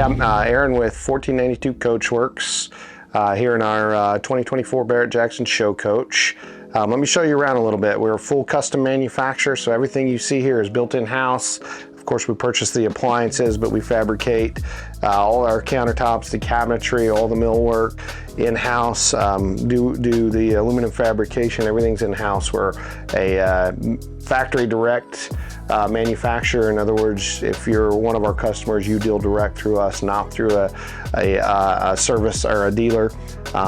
Yeah, Aaron with 1492 Coachworks here in our 2024 Barrett-Jackson show coach. Let me show you around a little bit. We're a full custom manufacturer, so everything you see here is built in-house. Of course, we purchase the appliances, but we fabricate all our countertops, the cabinetry, all the millwork in-house, do the aluminum fabrication. Everything's in-house. We're a factory direct manufacturer. In other words, if you're one of our customers, you deal direct through us, not through a service or a dealer.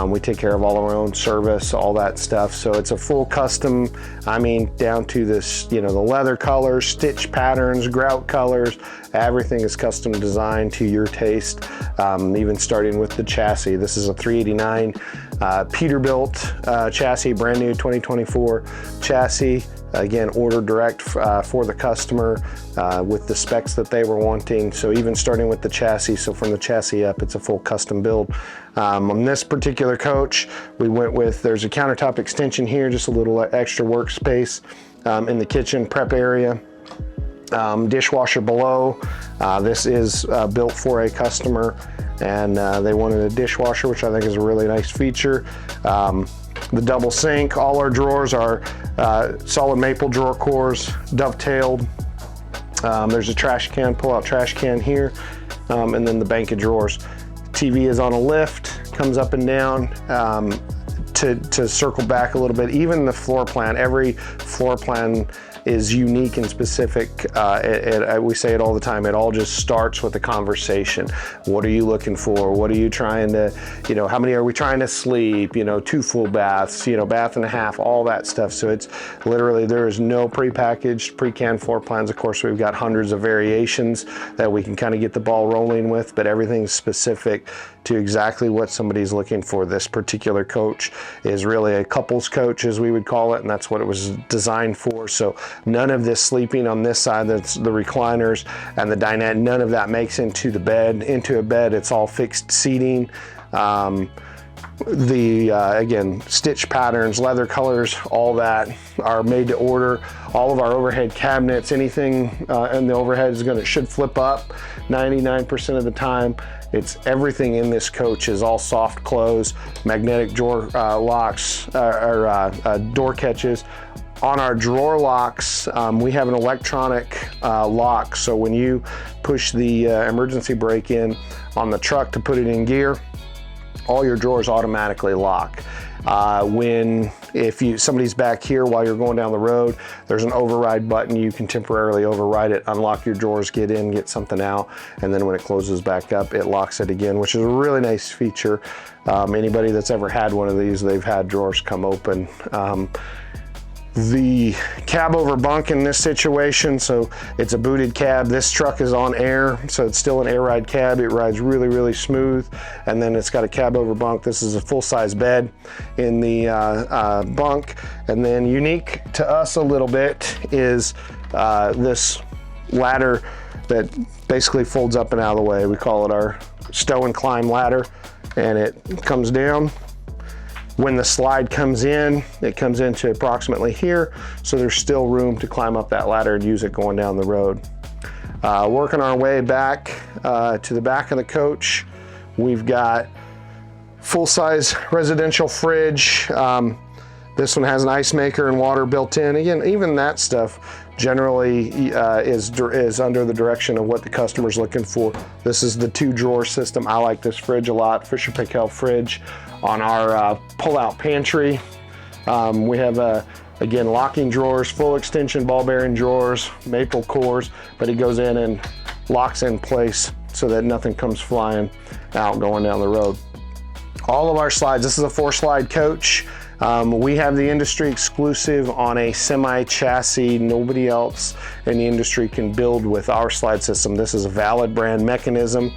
We take care of all of our own service, all that stuff. So it's a full custom, I mean, down to this, you know, the leather colors, stitch patterns, grout colors, everything is custom designed to your taste, even starting with the chassis. This is a 389 Peterbilt chassis, brand new 2024 chassis. Again, ordered direct for the customer with the specs that they were wanting. So even starting with the chassis, so from the chassis up, it's a full custom build. On this particular coach, we went with, there's a countertop extension here, just a little extra workspace in the kitchen prep area. Dishwasher below. This is built for a customer, and they wanted a dishwasher, which I think is a really nice feature. The double sink, all our drawers are solid maple drawer cores, dovetailed. There's a trash can, pull-out trash can here, and then the bank of drawers. TV is on a lift, comes up and down. To circle back a little bit, even the floor plan, every floor plan is unique and specific. We say it all the time, it all just starts with a conversation. What are you looking for? What are you trying to, you know, how many are we trying to sleep? You know, 2 full baths, you know, bath and a half, all that stuff. So it's literally, there is no pre-packaged, pre-canned floor plans. Of course, we've got hundreds of variations that we can kind of get the ball rolling with, but everything's specific to exactly what somebody's looking for. This particular coach is really a couples coach, as we would call it, and that's what it was designed for. So none of this sleeping on this side, that's the recliners and the dinette, none of that makes into the bed, into a bed. It's all fixed seating. Again, stitch patterns, leather colors, all that are made to order. All of our overhead cabinets, anything in the overhead should flip up 99% of the time. It's everything in this coach is all soft close, magnetic drawer locks, door catches. On our drawer locks, we have an electronic lock. So when you push the emergency brake in on the truck to put it in gear, all your drawers automatically lock. If somebody's back here while you're going down the road, there's an override button. You can temporarily override it, unlock your drawers, get in, get something out, and then when it closes back up, it locks it again, which is a really nice feature. Anybody that's ever had one of these, they've had drawers come open. The cab over bunk in this situation, so it's a booted cab. This truck is on air, so it's still an air ride cab. It rides really, really smooth. And then it's got a cab over bunk. This is a full-size bed in the bunk. And then unique to us a little bit is this ladder that basically folds up and out of the way. We call it our stow and climb ladder, and it comes down. When the slide comes in, it comes into approximately here, so there's still room to climb up that ladder and use it going down the road. Working our way back to the back of the coach, we've got full-size residential fridge. This one has an ice maker and water built in. Again, even that stuff generally is under the direction of what the customer's looking for. This is the 2-drawer system. I like this fridge a lot, Fisher Paykel fridge. On our pull-out pantry, we have again, locking drawers, full extension ball bearing drawers, maple cores, but it goes in and locks in place so that nothing comes flying out going down the road. All of our slides, this is a 4-slide coach. We have the industry exclusive on a semi chassis. Nobody else in the industry can build with our slide system. This is a valid brand mechanism.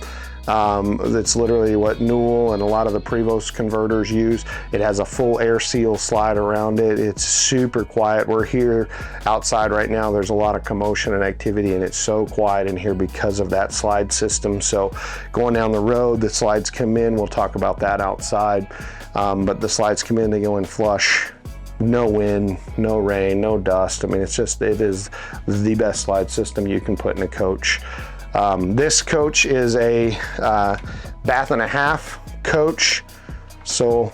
That's literally what Newell and a lot of the Prevost converters use. It has a full air seal slide around it. It's super quiet. We're here outside right now. There's a lot of commotion and activity, and it's so quiet in here because of that slide system. So going down the road, the slides come in. We'll talk about that outside. But the slides come in, they go in flush. No wind, no rain, no dust. I mean, it is the best slide system you can put in a coach. This coach is a bath and a half coach, so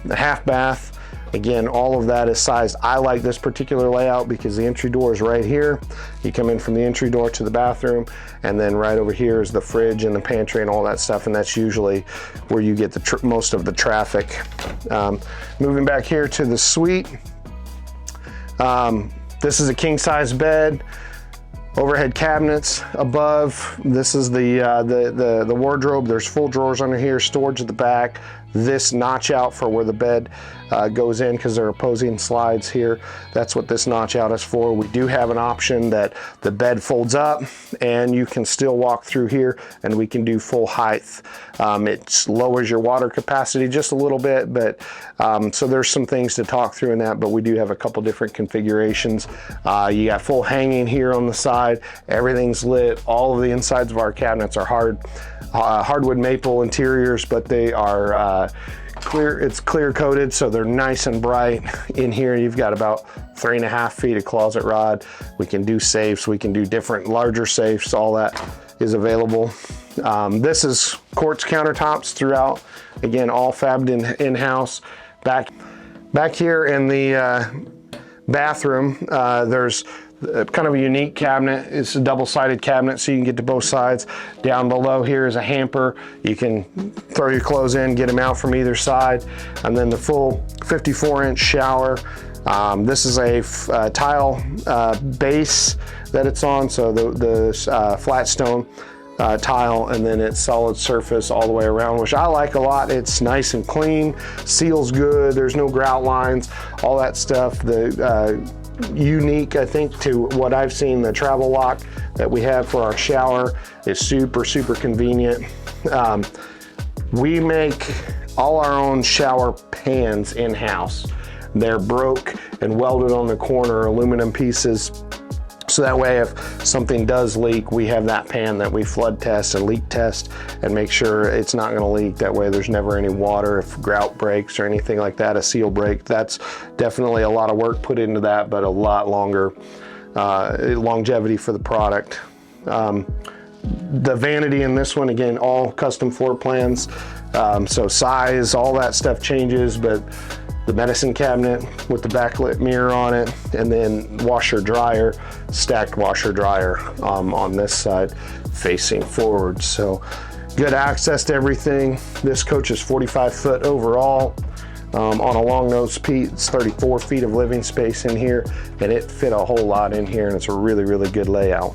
a half bath. Again, all of that is sized. I like this particular layout because the entry door is right here. You come in from the entry door to the bathroom, and then right over here is the fridge and the pantry and all that stuff, and that's usually where you get the most of the traffic. Moving back here to the suite. This is a king size bed. Overhead cabinets above. This is the wardrobe. There's full drawers under here, storage at the back. This notch out for where the bed goes in, because there are opposing slides here. That's what this notch out is for. We do have an option that the bed folds up and you can still walk through here, and we can do full height. It lowers your water capacity just a little bit, but so there's some things to talk through in that, but we do have a couple different configurations. You got full hanging here on the side. Everything's lit. All of the insides of our cabinets are hardwood maple interiors, but they are clear. It's clear coated, so they're nice and bright. In here you've got about 3.5 feet of closet rod. We can do safes, we can do different larger safes. All that is available. This is quartz countertops throughout, again all fabbed in-house. Back here in the bathroom, there's kind of a unique cabinet. It's a double-sided cabinet, so you can get to both sides. Down below here is a hamper. You can throw your clothes in, get them out from either side. And then the full 54-inch shower. This is a tile base that it's on, so the flat stone tile, and then it's solid surface all the way around, which I like a lot. It's nice and clean, seals good, there's no grout lines, all that stuff. The unique, I think, to what I've seen, the travel lock that we have for our shower is super convenient. We make all our own shower pans in-house. They're broke and welded on the corner, aluminum pieces. So that way if something does leak, we have that pan that we flood test and leak test and make sure it's not going to leak. That way there's never any water if grout breaks or anything like that, a seal break. That's definitely a lot of work put into that, but a lot longer longevity for the product. The vanity in this one, again, all custom floor plans. So size, all that stuff changes, but the medicine cabinet with the backlit mirror on it, and then washer dryer, stacked washer dryer on this side facing forward. So good access to everything. This coach is 45 foot overall. On a long nose seat, it's 34 feet of living space in here, and it fit a whole lot in here, and it's a really good layout.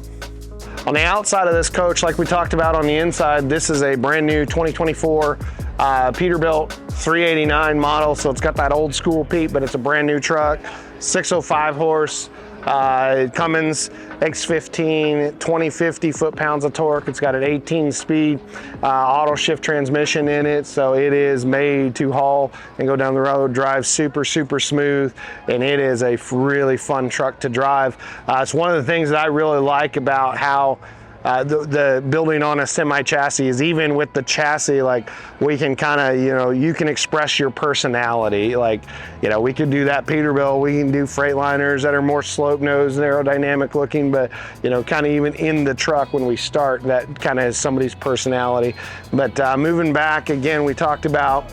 On the outside of this coach, like we talked about on the inside, this is a brand new 2024 Peterbilt 389 model, so it's got that old school Pete, but it's a brand new truck. 605 horse, Cummins X15, 2050 foot-pounds of torque. It's got an 18-speed auto shift transmission in it, so it is made to haul and go down the road, drive super smooth, and it is a really fun truck to drive. It's one of the things that I really like about how the building on a semi chassis is, even with the chassis, like we can kind of, you can express your personality. Like, we could do that Peterbilt, we can do Freightliners that are more slope nosed, aerodynamic looking, but kind of even in the truck when we start, that kind of has somebody's personality. But moving back, again, we talked about,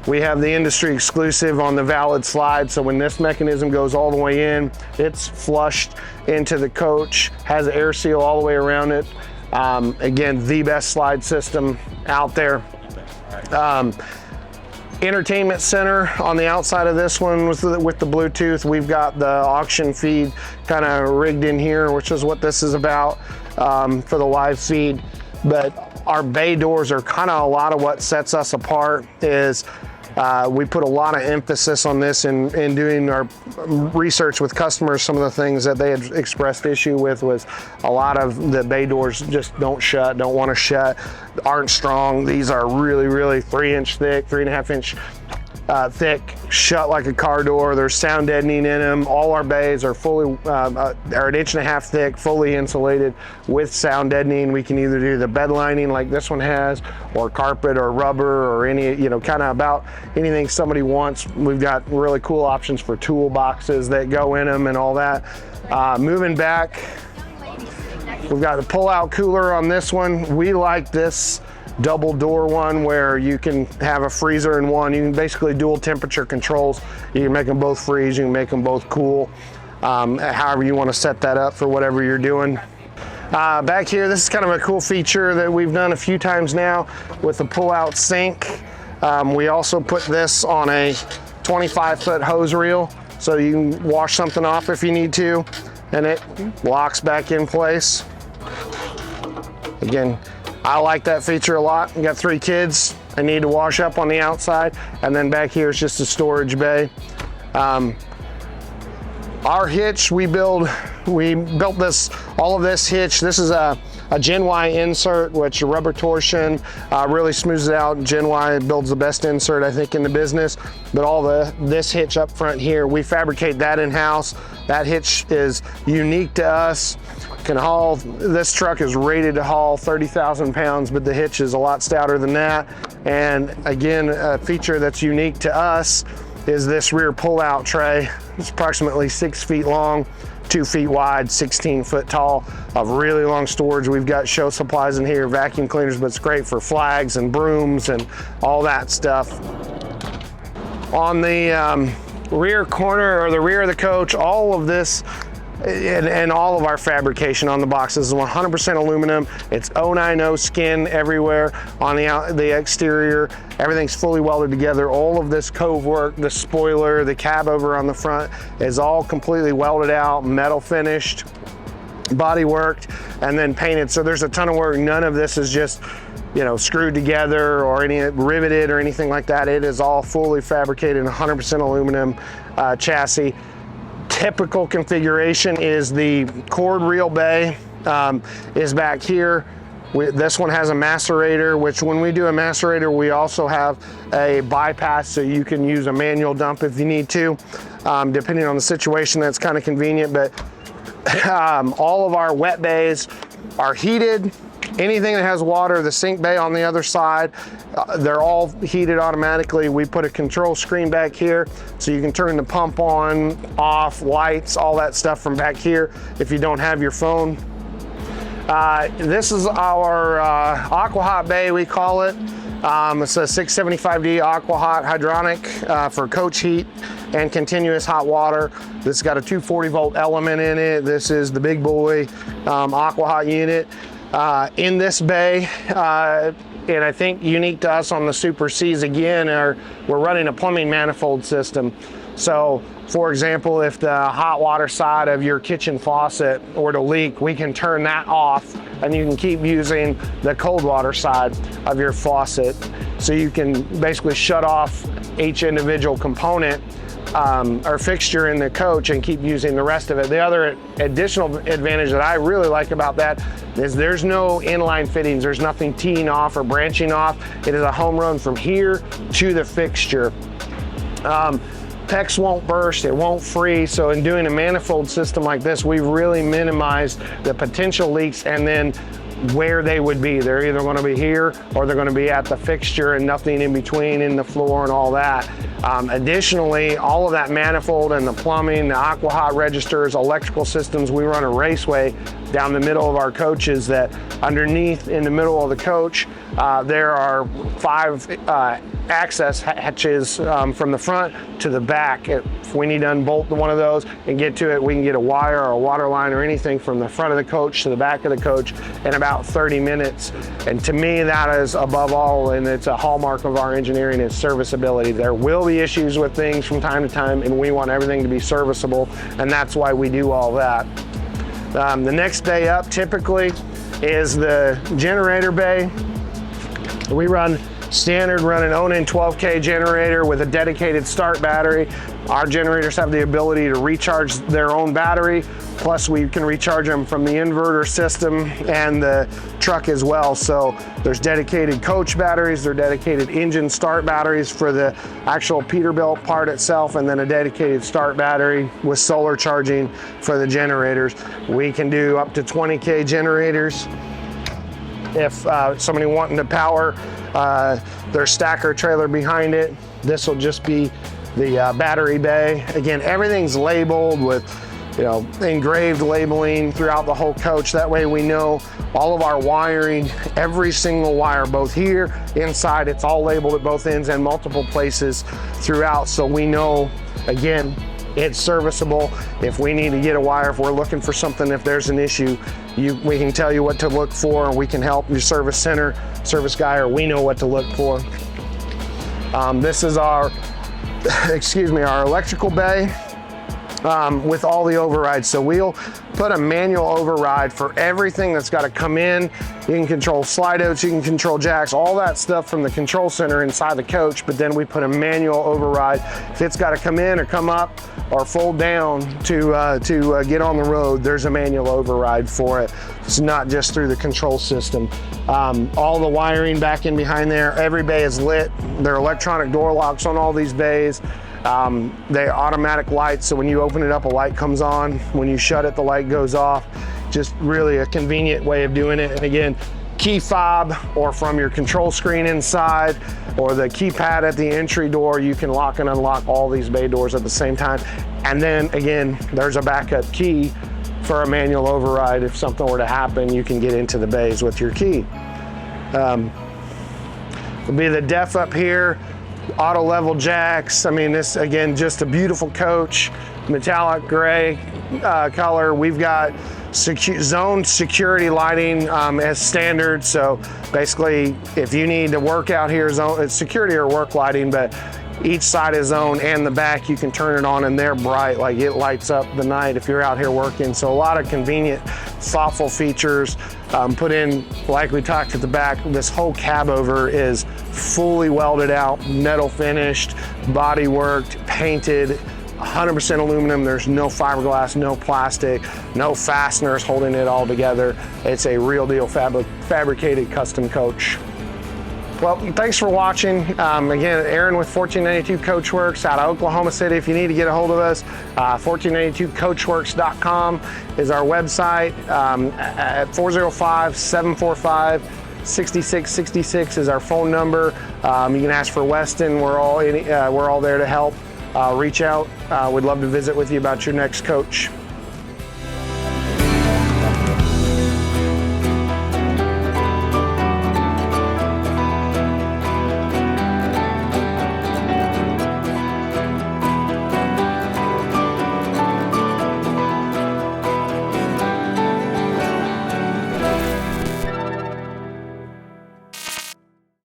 we have the industry exclusive on the valid slide, so when this mechanism goes all the way in, it's flushed into the coach, has an air seal all the way around it. Again, the best slide system out there. Entertainment center on the outside of this one with the Bluetooth. We've got the auction feed kind of rigged in here, which is what this is about, for the live feed. But our bay doors are kind of a lot of what sets us apart. Is we put a lot of emphasis on this in doing our research with customers. Some of the things that they had expressed issue with was a lot of the bay doors just don't want to shut, aren't strong. These are really 3-inch thick, 3.5-inch thick, shut like a car door. There's sound deadening in them. All our bays are fully, are 1.5 inches thick, fully insulated with sound deadening. We can either do the bed lining like this one has, or carpet or rubber, or any, kind of about anything somebody wants. We've got really cool options for toolboxes that go in them and all that. Moving back, We've got the pull-out cooler on this one. We like this double door one where you can have a freezer in one. You can basically dual temperature controls. You can make them both freeze, you can make them both cool. However you want to set that up for whatever you're doing. Back here, this is kind of a cool feature that we've done a few times now with the pull-out sink. We also put this on a 25-foot hose reel, so you can wash something off if you need to, and it locks back in place. Again, I like that feature a lot. I got 3 kids. I need to wash up on the outside, and then back here is just a storage bay. Our hitch, we built this, all of this hitch. This is a Gen Y insert, which rubber torsion really smooths it out. Gen Y builds the best insert, I think, in the business. But this hitch up front here, we fabricate that in-house. That hitch is unique to us. This truck is rated to haul 30,000 pounds, but the hitch is a lot stouter than that. And again, a feature that's unique to us is this rear pull-out tray. It's approximately 6 feet long, 2 feet wide, 16 foot tall, of really long storage. We've got show supplies in here, vacuum cleaners, but it's great for flags and brooms and all that stuff. On the rear corner, or the rear of the coach, all of this and all of our fabrication on the boxes is 100% aluminum. It's 090 skin everywhere on the exterior. Everything's fully welded together. All of this cove work, the spoiler, the cab over on the front is all completely welded out, metal finished, body worked, and then painted. So there's a ton of work. None of this is just, you know, screwed together or any riveted or anything like that. It is all fully fabricated, 100% aluminum chassis. Typical configuration is the cord reel bay is back here. This one has a macerator, which when we do a macerator, we also have a bypass, so you can use a manual dump if you need to. Depending on the situation, that's kind of convenient, but all of our wet bays are heated. Anything that has water, the sink bay on the other side, they're all heated automatically. We put a control screen back here, so you can turn the pump on, off, lights, all that stuff from back here if you don't have your phone. This is our Aqua Hot bay, we call it. It's a 675D Aqua Hot hydronic for coach heat and continuous hot water. This has got a 240 volt element in it. This is the big boy Aqua Hot unit. In this bay, and I think unique to us on the Super Cs again, we're running a plumbing manifold system. So, for example, if the hot water side of your kitchen faucet were to leak, we can turn that off and you can keep using the cold water side of your faucet. So you can basically shut off each individual component or fixture in the coach and keep using the rest of it. The other additional advantage that I really like about that is there's no inline fittings. There's nothing teeing off or branching off. It is a home run from here to the fixture. PEX won't burst, it won't freeze. So in doing a manifold system like this, we've really minimized the potential leaks and then where they would be. They're either going to be here or they're going to be at the fixture and nothing in between in the floor and all that. Additionally, all of that manifold and the plumbing, the Aqua Hot registers, electrical systems, we run a raceway down the middle of our coaches that underneath in the middle of the coach, there are 5 access hatches from the front to the back. If we need to unbolt one of those and get to it, we can get a wire or a water line or anything from the front of the coach to the back of the coach in about 30 minutes. And to me, that is above all, and it's a hallmark of our engineering, is serviceability. There will be issues with things from time to time, and we want everything to be serviceable, and that's why we do all that. The next bay up typically is the generator bay. We run standard, run an Onan 12K generator with a dedicated start battery. Our generators have the ability to recharge their own battery, plus we can recharge them from the inverter system and the truck as well. So there's dedicated coach batteries, there are dedicated engine start batteries for the actual Peterbilt part itself, and then a dedicated start battery with solar charging for the generators. We can do up to 20K generators. If somebody wanting to power their stacker trailer behind it, this will just be the battery bay. Again, everything's labeled with engraved labeling throughout the whole coach. That way we know all of our wiring, every single wire, both here, inside, it's all labeled at both ends and multiple places throughout. So we know, again, it's serviceable. If we need to get a wire, if we're looking for something, if there's an issue, we can tell you what to look for. We can help your service center, service guy, or we know what to look for. This is our, our electrical bay. With all the overrides. So we'll put a manual override for everything that's got to come in. You can control slide outs, you can control jacks, all that stuff from the control center inside the coach, but then we put a manual override. If it's got to come in or come up or fold down to get on the road, there's a manual override for it. It's not just through the control system. All the wiring back in behind there, every bay is lit. There are electronic door locks on all these bays. They're automatic lights, so when you open it up, a light comes on. When you shut it, the light goes off. Just really a convenient way of doing it. And again, key fob or from your control screen inside or the keypad at the entry door, you can lock and unlock all these bay doors at the same time. And then again, there's a backup key for a manual override. If something were to happen, you can get into the bays with your key. It'll be the def up here. Auto level jacks. I mean, this again, just a beautiful coach, metallic gray color. We've got zone security lighting as standard. So basically, if you need to work out here, it's security or work lighting, but each side is zone and the back, you can turn it on and they're bright, like it lights up the night if you're out here working. So a lot of convenient, thoughtful features put in. Like we talked at the back, this whole cab over is fully welded out, metal finished, body worked, painted, 100% aluminum. There's no fiberglass, no plastic, no fasteners holding it all together. It's a real deal fabricated custom coach. Well, thanks for watching. Again, Aaron with 1492 Coachworks out of Oklahoma City. If you need to get a hold of us, 1492coachworks.com is our website. At 405-745-6666 is our phone number. You can ask for Weston. We're all there to help. Reach out. We'd love to visit with you about your next coach.